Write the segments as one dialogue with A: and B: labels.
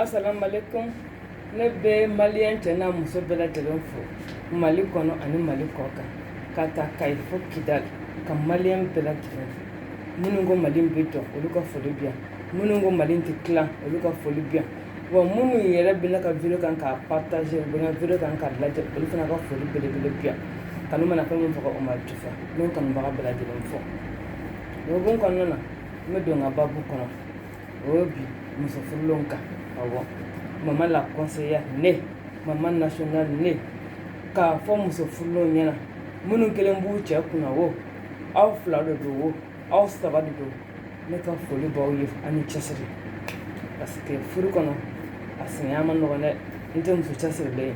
A: Assalamu alaikum ne be malien tena muso bela telefo mali kono ani mali koka kata kai fo kidal kam malien bela telefo munungo malin beto oluka folibia munungo malin tikla oluka folibia wa munu yere bela ka video kan ka partager bela video kan ka laje oluka na ka folibia bela kanu mana ko mun fako o mal tufa non kan baga bela telefo do gon kono na me do nga babu kono obi muso fulonka awo maman la conseillère ne maman nationale ne ka fo muso fulo nyana munu kelen bu che kuna wo aw fla do wo aw saba do ne ka foli baw yi ani chasiri parce que furu kono asnya man no ne inte muso chasiri le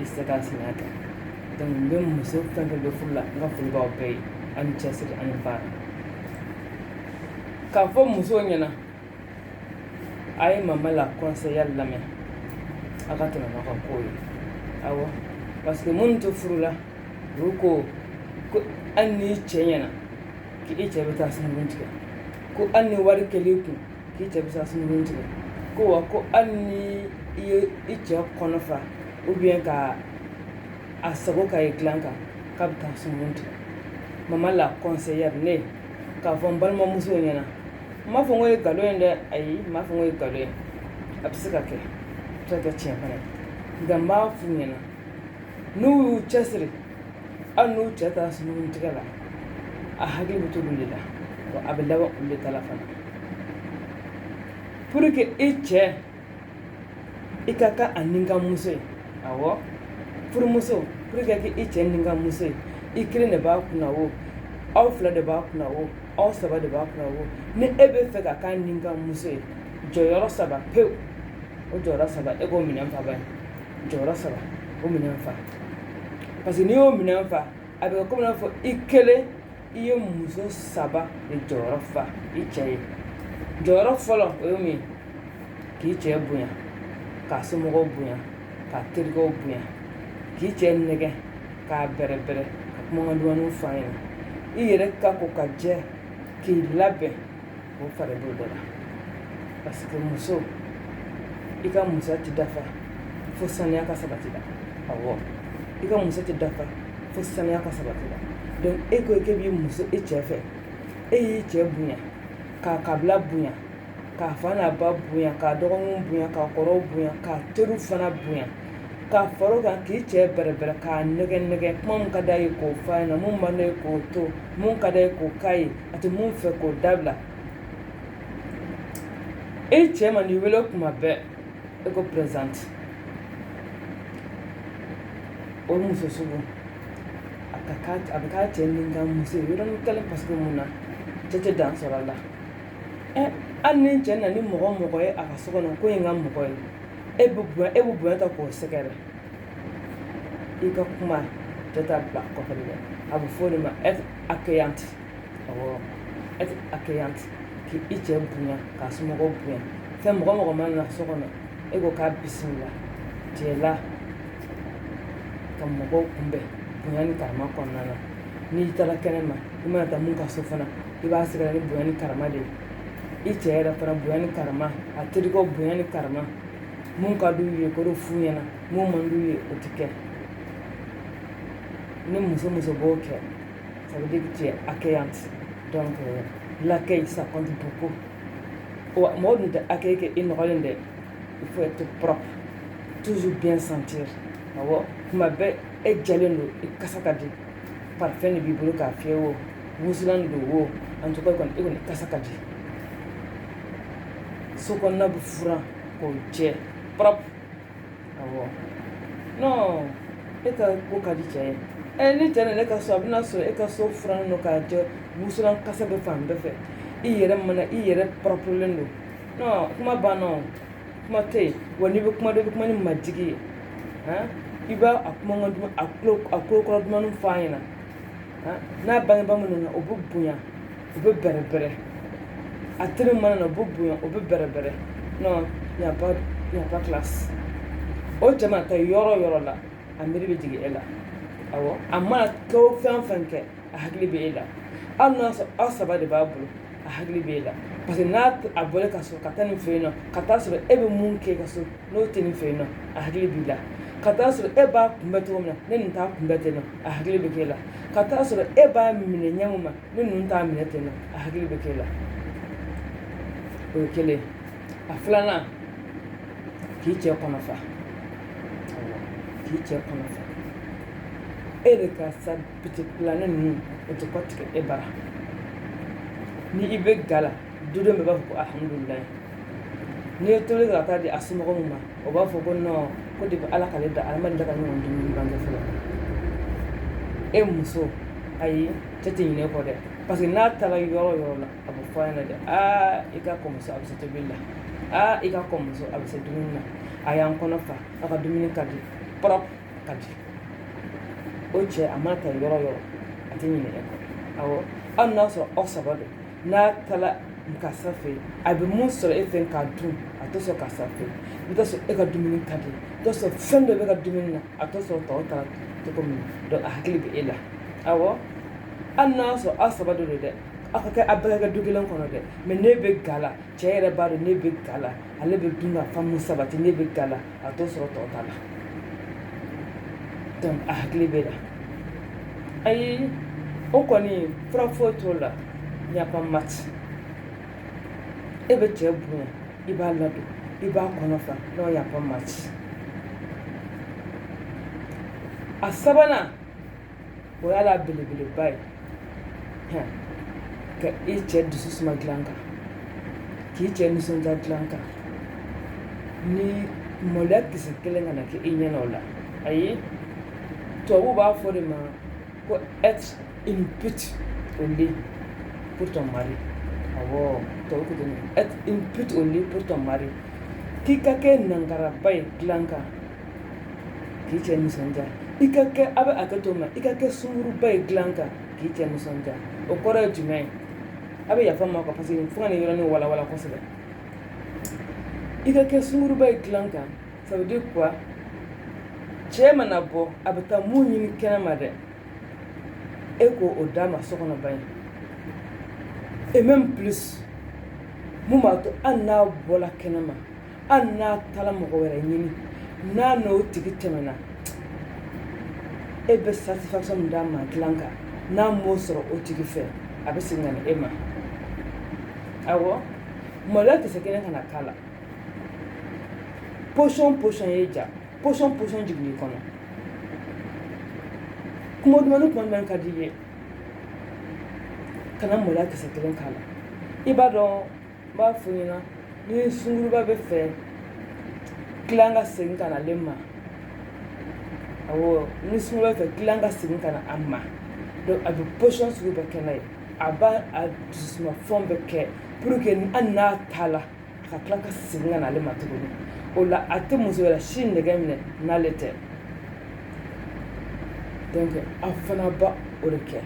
A: istaka sinaka dan be muso fanga do fulla nga foli baw be ani chasiri ani ba ka fo muso nyana ay maman la conseillère lamé akatana naka koyi awo parce que mun to furula ruko ko anni chenyana ki iche beta sun buntika ko anni wari keliku ki iche beta sun buntika ko wa ko anni iche konofa ou bien ka asago ka iklanka ka beta sun buntika maman la conseillère ne ka fon balma muso nyana ma fo ngoy galo ende ay ma fo ngoy galo absika ke taga chempana gamba fu nyana nu chesri anu chata sunu tigala a hagi butulila wa ablawa kulli talafana pour que iche ikaka aninga muso awo pour muso pour que iche ninga muso ikire ne ba kuna wo aw fla de ba kuna wo aw saba de ba kuna wo ni ebe fe ka kan ninga muso joyoro saba pe o joyoro saba ego minan fa ba joyoro saba o minan fa parce que ni o minan fa abe ko na fo ikele iye muso saba de joyoro fa iche joyoro folo o mi ki che bunya ka sumo bunya ka tirgo bunya ki che nege ka bere bere ka mo ndu anu fa ina iyere ka ko ka je ki labe o fare do dala parce que muso ika muso ti dafa fo sanya ka sabati da awo ika muso ti dafa fo sanya ka sabati da donc e ko ke bi muso e chefe e yi che bunya ka kabla bunya ka fana ba bunya ka dogon bunya ka koro bunya ka teru fana bunya ka faro kan ki che berbere ka nege mun ka dai ko fana mun mane ko to mun ka dai ko kai ati mun fe ko dabla e che man welo kuma be e ko present o muso subu akaka che ninga muso yoro kala parce que muna tete dans sorala anni che na ni mo e aka sokona ko yinga mo ko ebu buya ta ko sekere ika kuma tata bla ko fele abu fone ma et accueillante awo et accueillante ki iche buya ka sumo go buya fe mo man na sokona ego ka bismillah tiela kam mo go kumbe buya ni karma konnana ni tala kenema ima ta mun ka sofana iba sigara ni buya ni karma de iche era para buya ni karma atirgo buya ni karma mun ka du ye ko fu yana mun man du ye otike ne muso bo ke ça veut dire que tu es accueillante donc l'accueil ça compte beaucoup ou mode de accueil que in rolende il faut être propre toujours bien sentir awo kuma be e jalendo e kasakadi parfait ne bibulu ka fiewo musulan do wo en tout cas kon e kon kasakadi so kon na bu fura ko je propre awo no eka ko kadi che ni tane ne ka so abna so eka so fran no ka je musulan kasa be fam be fe iyere mana iyere propre lendo non kuma banna o kuma tɛ yen wa n'i bɛ kuma dɔ i bɛ kuma ni majigi ye i b'a a kuma a kulo kɔrɔ dumuni fɔ an ɲɛna n'a bangebaa minnu nana o bɛ bonya o bɛ bɛrɛbɛrɛ a teri mana na o bɛ bonya o bɛ bɛrɛbɛrɛ non y a pas classe o cɛ mana taa yɔrɔ o yɔrɔ la a miiri bɛ jigin e la awɔ a mana kɛ o fɛn o fɛn kɛ a hakili bɛ e la hali n'a sɔrɔ aw saba de b'a bolo a hakili bɛ e la parce que n'a a bɔlen ka sɔrɔ ka taa nin fɛ yen nɔ ka taa sɔrɔ e bɛ mun kɛ ka so n'o tɛ nin fɛ yen nɔ a hakili b'i la ka taa sɔrɔ e b'a kunbɛ cogo min na ne nin t'a kunbɛ ten nɔ a hakili bɛ k'e la ka taa sɔrɔ e b'a minɛ ɲɛ min ma ne ninnu t'a minɛ ten nɔ a hakili bɛ k'e la o ye kelen a filanan k'i cɛ kɔnɔfa k'i cɛ kɔnɔfa e de ka sa petit planet ninnu o tɛ kɔ tigɛ e bara ni i bɛ ga la dudenw bɛɛ b'a fɔ ko alihamudulilayi n'i ye tobili kɛ ka taa di a somɔgɔw ma o b'a fɔ ko non ko depuis ala k'ale da adamaden da ka ɲɔgɔn dumuni bange fɔlɔ e muso ayi cɛ tɛ ɲinɛ e kɔ dɛ parce que n'a taara yɔrɔ o yɔrɔ la a bɛ fɔ a ɲɛna dɛ i ka kɔmuso a bɛ se tobili la i ka kɔmuso a bɛ se dumuni na a y'an kɔnɔ fa a ka dumuni ka di propre ka di o cɛ a mana taa yɔrɔ o yɔrɔ a tɛ ɲinɛ e kɔ awɔ hali n'a sɔrɔ aw saba don n'a taara karisa fɛ yen a bɛ mun sɔrɔ e fɛ k'a dun a tɛ sɔrɔ karisa fɛ yen i t'a sɔrɔ e ka dumuni ka di i t'a sɔrɔ fɛn dɔ bɛ ka dumuni na a tɛ sɔrɔ tɔw ta cogo min na donc a hakili bɛ e la awɔ hali n'a sɔrɔ aw saba de don dɛ aw ka kɛ a bɛɛ ka kɛ du kelen kɔnɔ dɛ mais ne bɛ ga la cɛ yɛrɛ b'a dɔn ne bɛ ga la ale bɛ dun ka fan mun sabati ne bɛ ga la a tɛ sɔrɔ tɔw ta la donc a hakili bɛ la ayi o kɔni fura foyi t'o la il n'y a pas match e bɛ cɛ bonya i b'a ladon i b'a kɔnɔfa non il n'y a pas match a sabanan o y'a belebeleba ye ka i cɛ dusu suma dilan kan k'i cɛ nisɔndiya dilan kan ni maloya kisɛ kelen kana kɛ i ɲɛna o la ayi tubabuw b'a fɔ de ma ko être une pute au lit pour ton mari awɔ tubabu ko ten être une pute au lit pour ton mari k'i ka kɛ nangaraba ye dilan kan k'i cɛ nisɔndiya i ka kɛ a bɛ hakɛ to ma i ka kɛ sunguruba ye dilan kan k'i cɛ nisɔndiya o kɔrɔ ye jumɛn ye a bɛ yafa ma parce que fo ka nin yɔrɔnin walawala kosɛbɛ i ka kɛ sunguruba ye dilan kan ça veut dire quoi cɛ mana bɔ a bɛ taa mun ɲini kɛnɛma dɛ e ko o d'a ma so kɔnɔ ban ye et même plus mun b'a to hali n'a bɔla kɛnɛma hali n'a taara mɔgɔ wɛrɛ ɲini n'a n'o tigi tɛmɛna e bɛ satisfaction min d'a ma dilan kan n'a m'o sɔrɔ o tigi fɛ a bɛ segin ka na e ma awɔ maloya kisɛ kelen kana k'a la position ye ja position jigin i kɔnɔ kuma dumuni kuma jumɛn ka di i ye kana maloya kisɛ kelen k'a la i b'a dɔn n b'a fɔ ɲɛna ni sunguruba bɛ fɛ dilan ka segin ka na ale ma awɔ ni sunguruba bɛ fɛ dilan ka segin ka na a ma donc a bɛ position sugu bɛɛ kɛ n'a ye a b'a a dusumafɛnw bɛɛ kɛ pour que hali n'a taa la a ka tila ka segin ka na ale ma tuguni o la a tɛ muso wɛrɛ si nɛgɛ minɛ n'ale tɛ donc a fana ba o de kɛ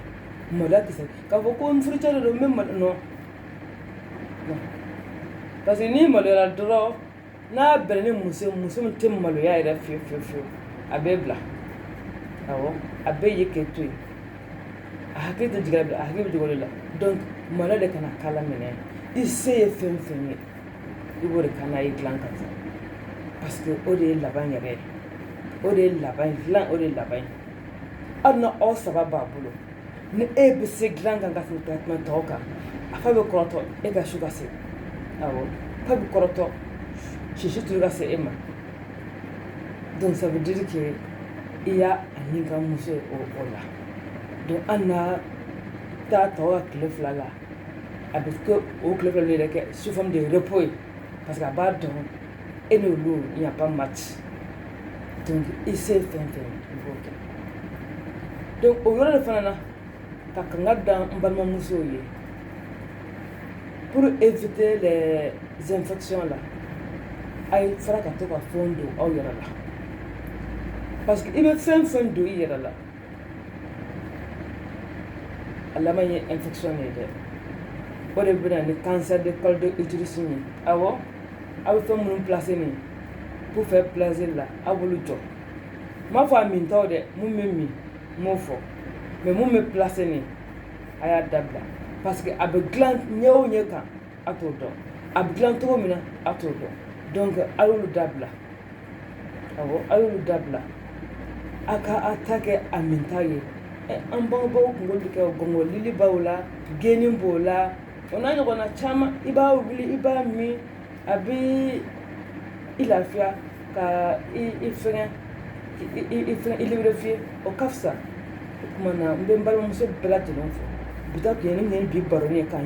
A: maloya kisɛ k'a fɔ ko n furucɛ de don n bɛ malo non parce que n'i maloyara dɔrɔn n'a bɛnna ni muso min tɛ maloya yɛrɛ fiyewu fiyewu fiyewu a bɛ bila awɔ a bɛ ye k'e to yen a hakili tɛ jigin a bila a hakili bɛ jigin o de la donc maloya de kana k'a la minɛ i se ye fɛn fɛn ye i b'o de kan n'a ye dilan ka taa parce que o de ye laban yɛrɛ ye o de ye laban ye dilan o de ye laban ye hali na aw saba b'a bolo ni e bɛ se dilan kan ka tɛmɛ tɔw kan a fa bɛ kɔrɔtɔ e ka su ka se awɔ fa bɛ kɔrɔtɔ sisi tulu ka se e ma donc ça veut dire que i y'a ani ka muso ye o la donc hali n'a taa tɔw ka tile fila la a bɛ kɛ o tile fila yɛrɛ kɛ sous forme de repos ye parce que a b'a dɔn e n'olu il n'y a pas match donc i se fɛn fɛn i b'o kɛ donc o yɔrɔ de fana na ka kanga da n balimamusow ye pour éviter les infections là ay fara ka to ka fɛn don aw yɛrɛ la parce que i bɛ fɛn fɛn don i yɛrɛ la a laban ye infection ye dɛ o de bɛ na ni cancer de col de l'utérus ye awɔ aw bɛ fɛn minnu placer nin pour faire plaisir la aw b'olu jɔ n m'a fɔ a min taw dɛ mun bɛ min n m'o fɔ mais mun bɛ placer nin a y'a dabila parce que a bɛ dilan ɲɛ o ɲɛ kan a t'o dɔn a bɛ dilan cogo min na a t'o dɔn donc a y'olu dabila awɔ a y'olu dabila a ka a ta kɛ a min ta ye an bangebaw kunkolo bɛ kɛ gɔngɔlili b'o la geni b'o la o n'a ɲɔgɔnna caman i b'a wuli i b'a min a bɛ i lafiya ka i fɛngɛ i libérer o ka fisa o tuma na n bɛ n balimamuso bɛɛ lajɛlen fɔ bi ta tun ye ne ni bi baro ye kan